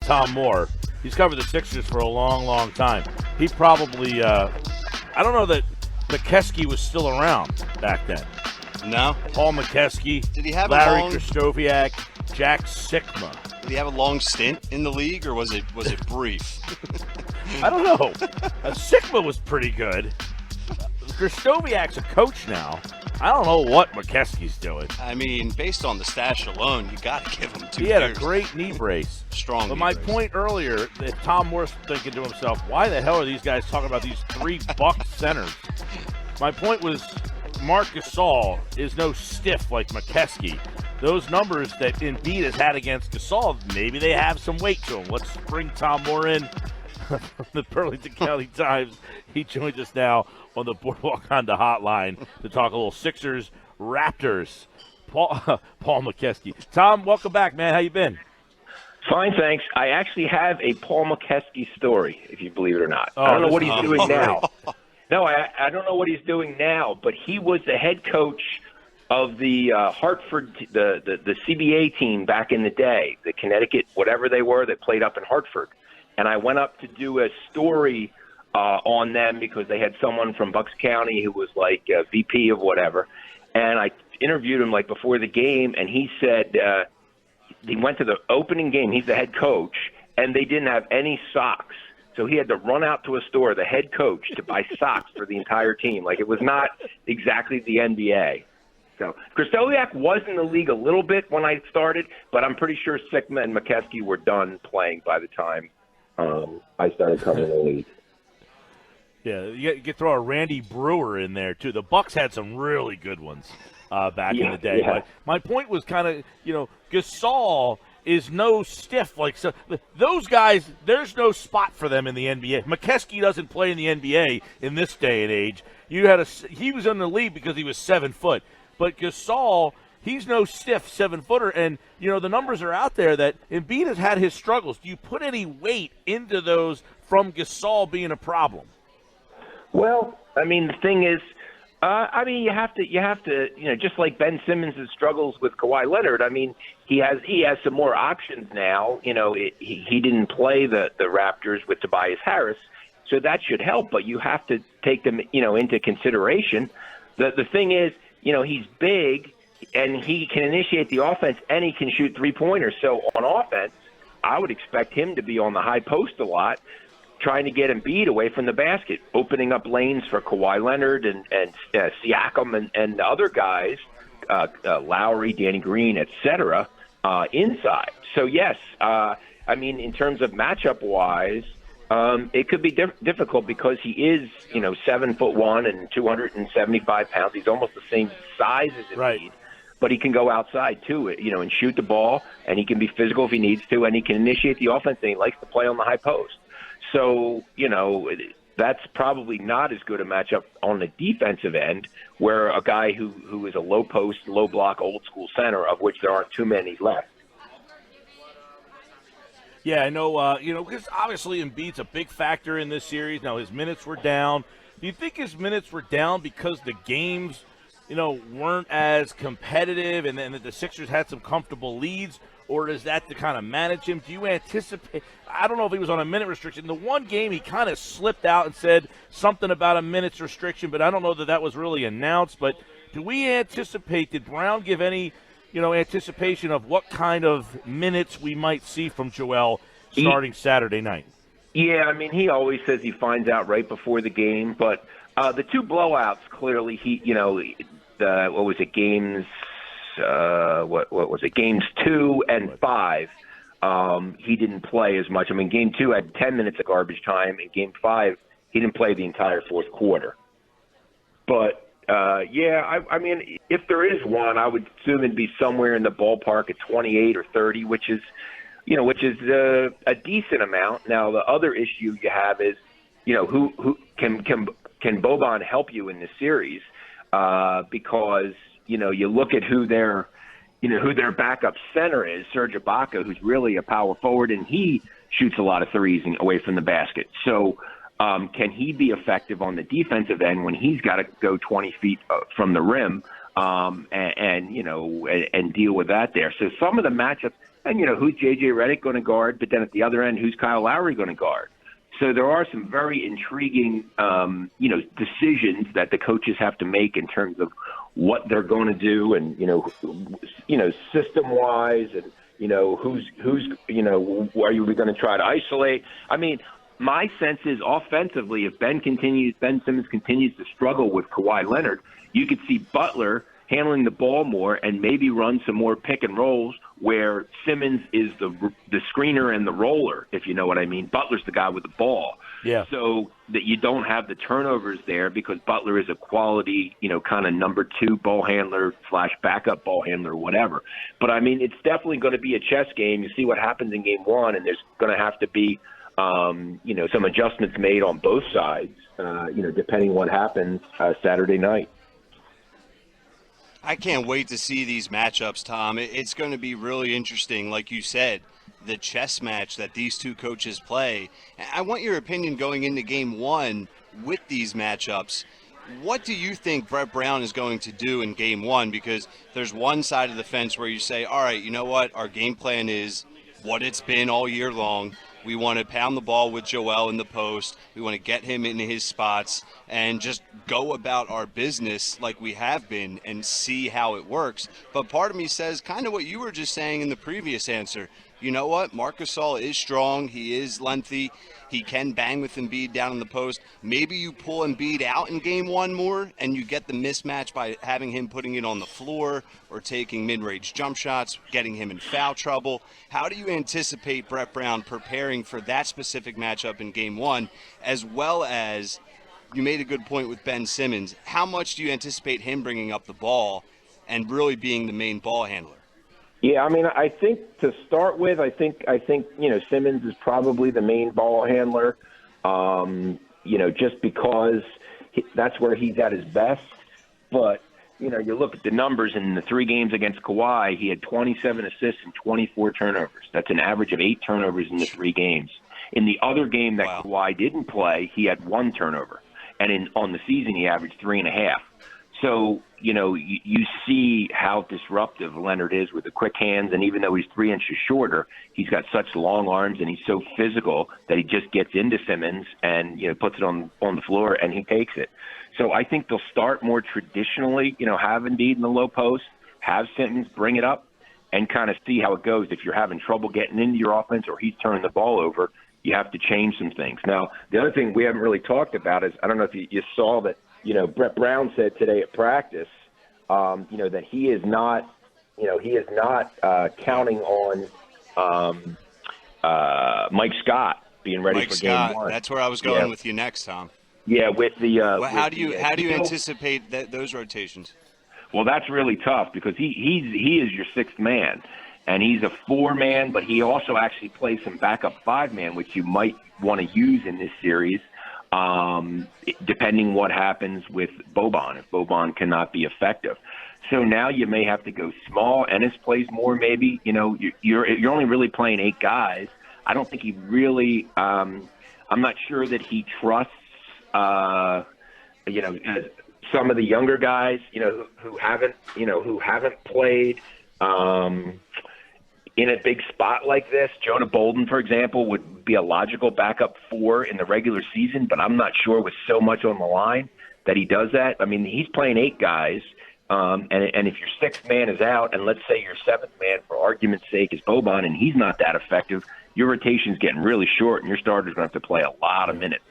Tom Moore. He's covered the Sixers for a long, long time. He probably, I don't know that McKeskey was still around back then. No. Paul McKeskey, Did he have Larry a long... Krzyzewski, Jack Sikma. Did he have a long stint in the league, or was it brief? I don't know. Sikma was pretty good. Krzyzewski's a coach now. I don't know what McKeskey's doing. I mean, based on the stash alone, you got to give him 2 He years. had a great knee brace. Strong. But my point earlier, that Tom Moore's thinking to himself, why the hell are these guys talking about these 3 buck centers? My point was, Marc Gasol is no stiff like McKeskey. Those numbers that Embiid has had against Gasol, maybe they have some weight to them. Let's bring Tom Moore in from the Burlington County Times. He joins us now on the Boardwalk Honda hotline to talk a little Sixers, Raptors. Paul McKeskey. Tom, welcome back, man. How you been? Fine, thanks. I actually have a Paul McKeskey story, if you believe it or not. I don't know what he's doing now. No, I don't know what he's doing now, but he was the head coach of the Hartford, the CBA team back in the day, the Connecticut, whatever they were, that played up in Hartford. And I went up to do a story on them because they had someone from Bucks County who was like a VP of whatever. And I interviewed him like before the game, and he said he went to the opening game. He's the head coach, and they didn't have any socks. So he had to run out to a store, the head coach, to buy socks for the entire team. Like, it was not exactly the NBA. So Krzyzewski was in the league a little bit when I started, but I'm pretty sure Sikma and McKeskey were done playing by the time I started covering the league. Yeah, you could throw a Randy Brewer in there, too. The Bucks had some really good ones back in the day. Yeah. But my point was kind of, Gasol is no stiff. Like, so those guys, there's no spot for them in the NBA. McKeskey doesn't play in the NBA in this day and age. He was in the league because he was 7 foot. But Gasol, he's no stiff 7-footer, and the numbers are out there that Embiid has had his struggles. Do you put any weight into those from Gasol being a problem? Well, I mean, the thing is, you have to, just like Ben Simmons' struggles with Kawhi Leonard. I mean, he has some more options now. He didn't play the Raptors with Tobias Harris, so that should help. But you have to take them, into consideration. The thing is, he's big, and he can initiate the offense, and he can shoot three-pointers. So on offense, I would expect him to be on the high post a lot, trying to get Embiid away from the basket, opening up lanes for Kawhi Leonard and Siakam and the other guys, Lowry, Danny Green, etc., inside. So, yes, in terms of matchup-wise, it could be difficult because he is, 7'1" and 275 pounds. He's almost the same size as Embiid, right. But he can go outside too, and shoot the ball, and he can be physical if he needs to, and he can initiate the offense, and he likes to play on the high post. So, that's probably not as good a matchup on the defensive end, where a guy who is a low post, low block, old school center, of which there aren't too many left. Yeah, I know, because obviously Embiid's a big factor in this series. Now, his minutes were down. Do you think his minutes were down because the games, weren't as competitive and then the Sixers had some comfortable leads, or is that to kind of manage him? Do you anticipate – I don't know if he was on a minute restriction. The one game he kind of slipped out and said something about a minutes restriction, but I don't know that was really announced. But do we anticipate – did Brown give any – anticipation of what kind of minutes we might see from Joel starting Saturday night? Yeah, he always says he finds out right before the game, but the two blowouts, clearly what was it, games games 2 and 5, he didn't play as much. Game 2 had 10 minutes of garbage time, and game 5, he didn't play the entire fourth quarter. But if there is one, I would assume it'd be somewhere in the ballpark of 28 or 30, which is a decent amount. Now, the other issue you have is, who can Boban help you in this series? Because you look at who their backup center is, Serge Ibaka, who's really a power forward, and he shoots a lot of threes away from the basket. So. Can he be effective on the defensive end when he's got to go 20 feet from the rim? and deal with that there. So some of the matchups, and who's J.J. Redick going to guard, but then at the other end, who's Kyle Lowry going to guard? So there are some very intriguing, decisions that the coaches have to make in terms of what they're going to do, and system-wise, and who's are you going to try to isolate? I mean, my sense is offensively, if Ben Simmons continues to struggle with Kawhi Leonard, you could see Butler handling the ball more and maybe run some more pick and rolls where Simmons is the screener and the roller, if you know what I mean. Butler's the guy with the ball. Yeah. So that you don't have the turnovers there because Butler is a quality, kind of number 2 ball handler / backup ball handler or whatever. But, I mean, it's definitely going to be a chess game. You see what happens in game 1, and there's going to have to be, some adjustments made on both sides, depending what happens Saturday night. I can't wait to see these matchups, Tom. It's going to be really interesting, like you said, the chess match that these two coaches play. I want your opinion going into game 1 with these matchups. What do you think Brett Brown is going to do in game 1? Because there's one side of the fence where you say, all right, you know what? Our game plan is what it's been all year long. We want to pound the ball with Joel in the post. We want to get him in his spots and just go about our business like we have been and see how it works. But part of me says kind of what you were just saying in the previous answer. You know what? Marc Gasol is strong. He is lengthy. He can bang with Embiid down in the post. Maybe you pull Embiid out in game 1 more and you get the mismatch by having him putting it on the floor or taking mid-range jump shots, getting him in foul trouble. How do you anticipate Brett Brown preparing for that specific matchup in game 1, as well as you made a good point with Ben Simmons? How much do you anticipate him bringing up the ball and really being the main ball handler? Yeah, I mean, I think to start with, I think Simmons is probably the main ball handler, just because that's where he's at his best. But, you look at the numbers in the 3 games against Kawhi, he had 27 assists and 24 turnovers. That's an average of 8 turnovers in the 3 games. In the other game that Kawhi didn't play, he had 1 turnover. And on the season, he averaged 3.5. So, you see how disruptive Leonard is with the quick hands, and even though he's 3 inches shorter, he's got such long arms and he's so physical that he just gets into Simmons and, puts it on the floor and he takes it. So I think they'll start more traditionally, have Embiid in the low post, have Simmons bring it up, and kind of see how it goes. If you're having trouble getting into your offense or he's turning the ball over, you have to change some things. Now, the other thing we haven't really talked about is, I don't know if you saw that, Brett Brown said today at practice, that he is not counting on Mike Scott being ready for game 1. That's where I was going with you next, Tom. Yeah, with the. How do you anticipate those rotations? Well, that's really tough because he is your 6th man, and he's a 4-man, but he also actually plays some backup 5-man, which you might want to use in this series. Depending what happens with Boban, if Boban cannot be effective. So now you may have to go small. Ennis plays more maybe. You're only really playing 8 guys. I don't think he really I'm not sure that he trusts some of the younger guys, who haven't played in a big spot like this. Jonah Bolden, for example, would be a logical backup 4 in the regular season, but I'm not sure with so much on the line that he does that. I mean, he's playing 8 guys, and if your 6th man is out, and let's say your 7th man, for argument's sake, is Boban, and he's not that effective, your rotation's getting really short, and your starter's going to have to play a lot of minutes.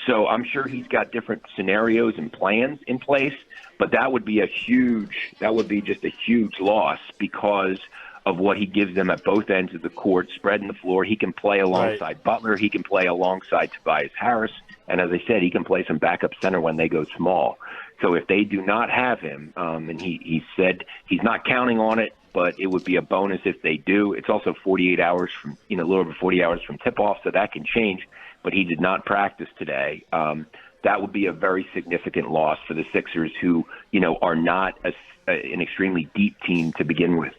So I'm sure he's got different scenarios and plans in place, but that would be just a huge loss because of what he gives them at both ends of the court, spreading the floor. He can play alongside Butler. He can play alongside Tobias Harris. And as I said, he can play some backup center when they go small. So if they do not have him, and he said he's not counting on it, but it would be a bonus if they do. It's also 48 hours from, a little over 40 hours from tip-off, so that can change. But he did not practice today. That would be a very significant loss for the Sixers, who, are not an extremely deep team to begin with.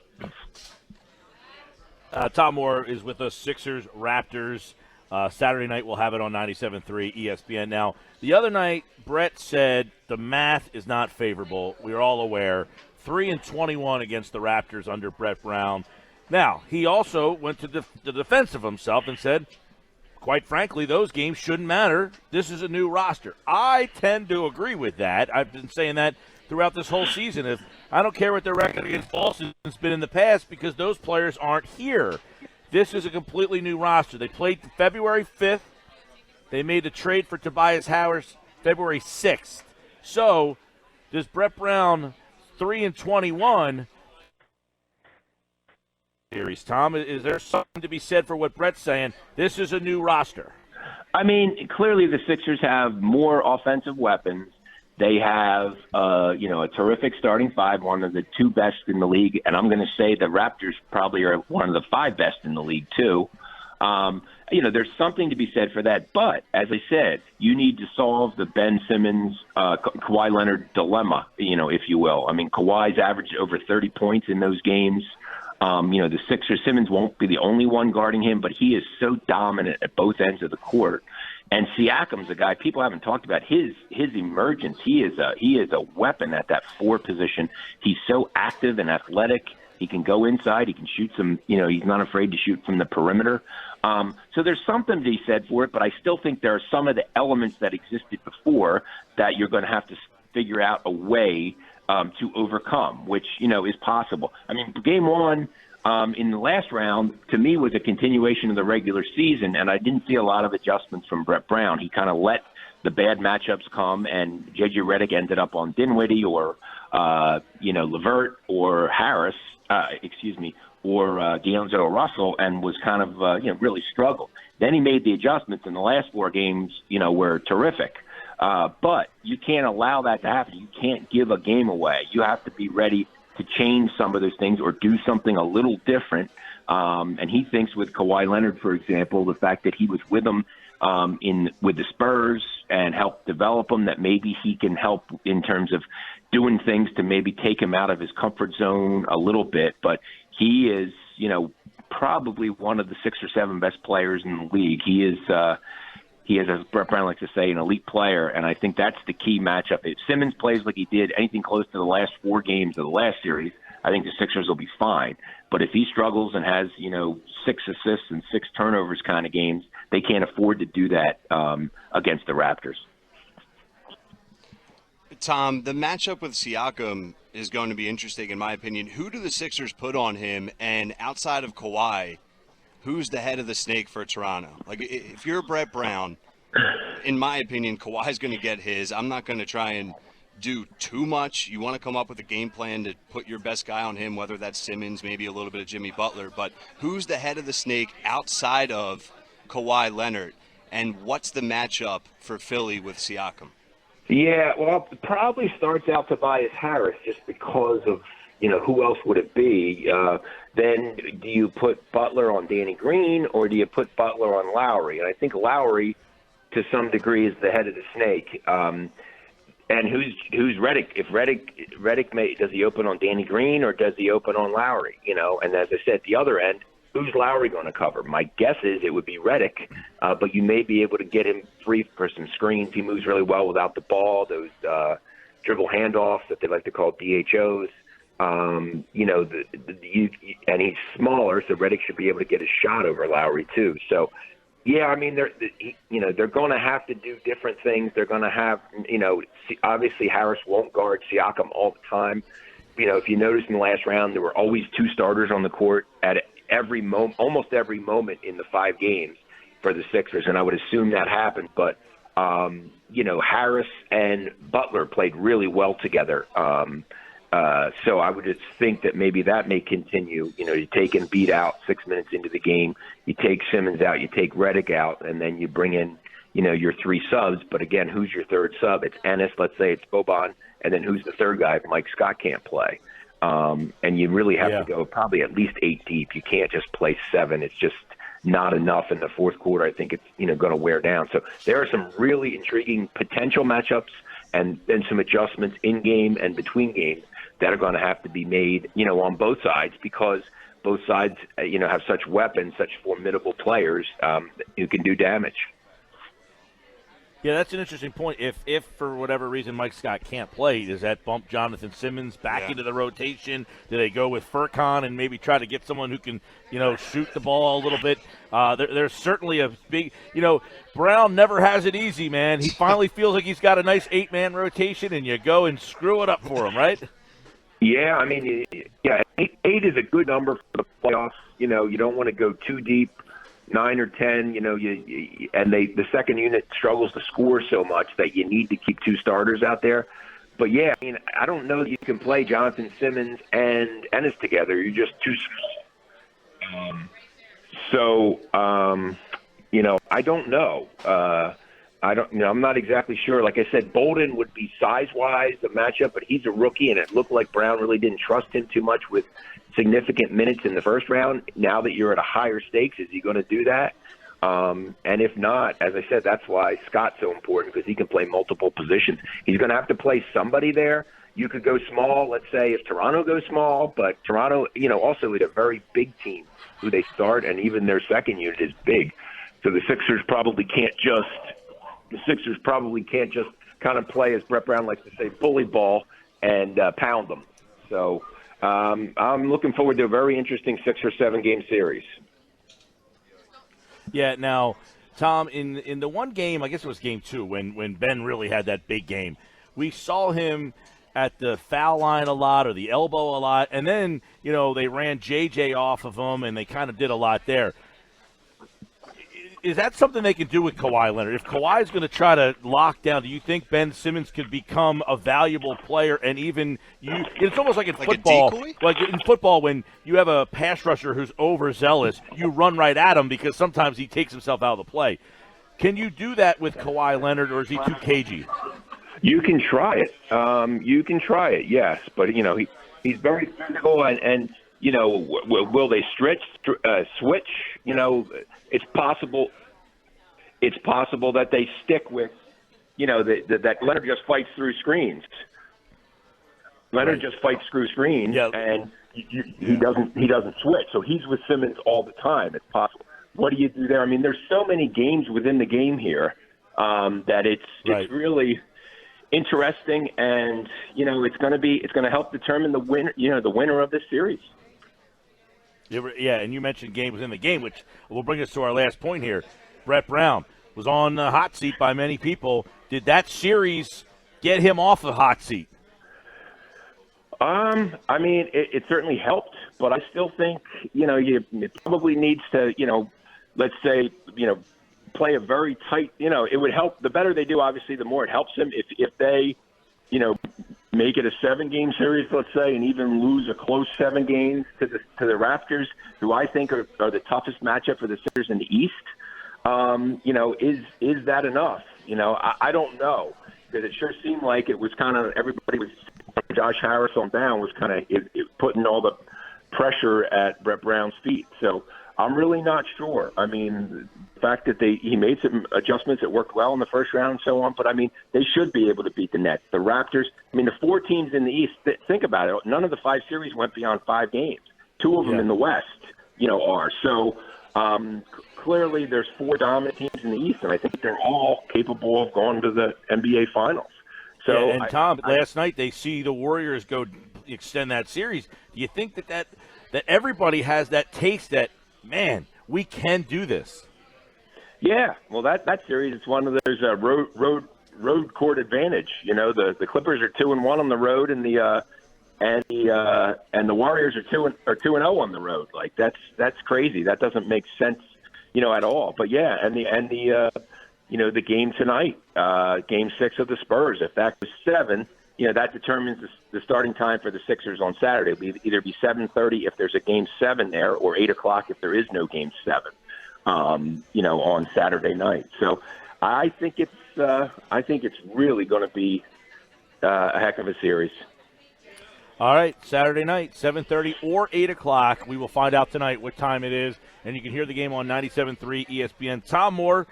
Tom Moore is with us, Sixers, Raptors. Saturday night we'll have it on 97.3 ESPN. Now, the other night, Brett said the math is not favorable. We are all aware. 3-21 against the Raptors under Brett Brown. Now, he also went to the defense of himself and said, quite frankly, those games shouldn't matter. This is a new roster. I tend to agree with that. I've been saying that throughout this whole season. If I don't care what their record against Boston's been in the past because those players aren't here. This is a completely new roster. They played February 5th. They made the trade for Tobias Harris February 6th. So, does Brett Brown 3-21 series, Tom? Is there something to be said for what Brett's saying? This is a new roster. I mean, clearly the Sixers have more offensive weapons. They have, a terrific starting five, one of the two best in the league, and I'm going to say the Raptors probably are one of the five best in the league too. There's something to be said for that. But as I said, you need to solve the Ben Simmons, Kawhi Leonard dilemma, if you will. I mean, Kawhi's averaged over 30 points in those games. The Sixers, Simmons won't be the only one guarding him, but he is so dominant at both ends of the court. And Siakam's a guy people haven't talked about his emergence. He is a weapon at that 4 position. He's so active and athletic. He can go inside. He can shoot some. He's not afraid to shoot from the perimeter. So there's something to be said for it. But I still think there are some of the elements that existed before that you're going to have to figure out a way to overcome, which is possible. I mean, game 1. In the last round, to me, was a continuation of the regular season, and I didn't see a lot of adjustments from Brett Brown. He kind of let the bad matchups come, and J.J. Redick ended up on Dinwiddie or, LeVert or Harris, or D'Angelo Russell, and was kind of, really struggled. Then he made the adjustments, and the last 4 games, were terrific. But you can't allow that to happen. You can't give a game away. You have to be ready to change some of those things or do something a little different. And he thinks with Kawhi Leonard, for example, the fact that he was with them with the Spurs and helped develop him, that maybe he can help in terms of doing things to maybe take him out of his comfort zone a little bit. But he is, probably one of the 6 or 7 best players in the league. He is, as Brett Brown likes to say, an elite player, and I think that's the key matchup. If Simmons plays like he did anything close to the last 4 games of the last series, I think the Sixers will be fine. But if he struggles and has, 6 assists and 6 turnovers kind of games, they can't afford to do that against the Raptors. Tom, the matchup with Siakam is going to be interesting, in my opinion. Who do the Sixers put on him? And outside of Kawhi, who's the head of the snake for Toronto? Like, if you're Brett Brown, in my opinion, Kawhi's going to get his. I'm not going to try and do too much. You want to come up with a game plan to put your best guy on him, whether that's Simmons, maybe a little bit of Jimmy Butler. But who's the head of the snake outside of Kawhi Leonard? And what's the matchup for Philly with Siakam? Yeah, well, it probably starts out Tobias Harris just because of, who else would it be? Then do you put Butler on Danny Green or do you put Butler on Lowry? And I think Lowry, to some degree, is the head of the snake. And who's Redick? If Redick does he open on Danny Green or does he open on Lowry? And as I said, at the other end, who's Lowry going to cover? My guess is it would be Redick, but you may be able to get him free for some screens. He moves really well without the ball. Those dribble handoffs that they like to call DHOs. And he's smaller, so Redick should be able to get a shot over Lowry too. So, yeah, I mean, they're going to have to do different things. They're going to have, obviously Harris won't guard Siakam all the time. If you notice in the last round, there were always 2 starters on the court at almost every moment in the 5 games for the Sixers, and I would assume that happened. But Harris and Butler played really well together. So I would just think that maybe that may continue. You take Embiid out 6 minutes into the game, you take Simmons out, you take Redick out, and then you bring in, your 3 subs. But again, who's your third sub? It's Ennis, let's say it's Boban, and then who's the third guy if Mike Scott can't play? And you really have to go probably at least 8 deep. You can't just play 7. It's just not enough in the fourth quarter. I think it's going to wear down. So there are some really intriguing potential matchups and then some adjustments in game and between games that are going to have to be made, on both sides, because both sides, have such weapons, such formidable players who can do damage. Yeah, that's an interesting point. If for whatever reason Mike Scott can't play, does that bump Jonathan Simmons back into the rotation? Do they go with Furkan and maybe try to get someone who can, shoot the ball a little bit? There's certainly a big, Brown never has it easy, man. He finally feels like he's got a nice 8-man rotation, and you go and screw it up for him, right? Yeah, I mean, eight is a good number for the playoffs. You don't want to go too deep. 9 or 10, the second unit struggles to score so much that you need to keep 2 starters out there. But yeah, I mean, I don't know that you can play Jonathan Simmons and Ennis together. You're just too. I don't know. I'm not exactly sure. Like I said, Bolden would be size-wise the matchup, but he's a rookie, and it looked like Brown really didn't trust him too much with significant minutes in the first round. Now that you're at a higher stakes, is he going to do that? And if not, as I said, that's why Scott's so important, because he can play multiple positions. He's going to have to play somebody there. You could go small, let's say, if Toronto goes small, but Toronto, also with a very big team who they start, and even their second unit is big. So the Sixers probably can't just kind of play, as Brett Brown likes to say, bully ball and pound them. So I'm looking forward to a very interesting 6 or 7 game series. Yeah. Now, Tom, in the one game, I guess it was game 2, when Ben really had that big game, we saw him at the foul line a lot, or the elbow a lot, and then they ran JJ off of him, and they kind of did a lot there. Is that something they can do with Kawhi Leonard? If Kawhi's going to try to lock down, do you think Ben Simmons could become a valuable player? And even it's almost like in football. Like in football, when you have a pass rusher who's overzealous, you run right at him because sometimes he takes himself out of the play. Can you do that with Kawhi Leonard, or is he too cagey? You can try it. Yes. But, he's very physical, and will they switch? It's possible. It's possible that they stick with, that Leonard just fights through screens. Leonard just fights through screens, and he doesn't switch. So he's with Simmons all the time. It's possible. What do you do there? I mean, there's so many games within the game here that it's really interesting, and it's going to help determine the winner of this series. Yeah, and you mentioned games within the game, which will bring us to our last point here. Brett Brown was on the hot seat by many people. Did that series get him off the hot seat? I mean, it certainly helped, but I still think, it probably needs to, let's say, play a very tight, it would help. The better they do, obviously, the more it helps them. If they, make it a 7-game series, let's say, and even lose a close 7 games to the Raptors, who I think are the toughest matchup for the Sixers in the East. Is that enough? I don't know, because it sure seemed like it was kind of everybody was Josh Harris on down was kind of putting all the pressure at Brett Brown's feet. So I'm really not sure. I mean, the fact that he made some adjustments that worked well in the first round and so on, but I mean, they should be able to beat the Nets, the Raptors. I mean, the 4 teams in the East, think about it, none of the 5 series went beyond 5 games. 2 of them in the West, are. So clearly there's 4 dominant teams in the East, and I think they're all capable of going to the NBA Finals. So, and Tom, last night they see the Warriors go extend that series. Do you think that everybody has that taste that, man, we can do this? Yeah, well, that series, it's one of those road court advantage. The Clippers are 2-1 on the road, and the Warriors are 2-0 on the road. Like that's crazy. That doesn't make sense, at all. But yeah, and the game tonight, Game 6 of the Spurs. If that was 7, that determines the starting time for the Sixers on Saturday. It'll either be 7:30 if there's a Game 7 there, or 8 o'clock if there is no Game 7. On Saturday night. So I think it's really going to be a heck of a series. All right, Saturday night, 7:30 or 8 o'clock. We will find out tonight what time it is, and you can hear the game on 97.3 ESPN. Tom Moore,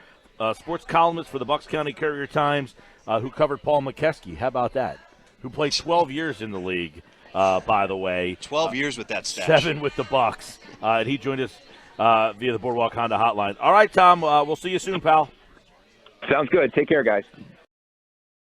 sports columnist for the Bucks County Courier Times, who covered Paul McKeskey. How about that? Who played 12 years in the league. by the way. 12 years with that stash. 7 with the Bucks. And he joined us via the Boardwalk Honda hotline. All right, Tom, we'll see you soon, pal. Sounds good. Take care, guys.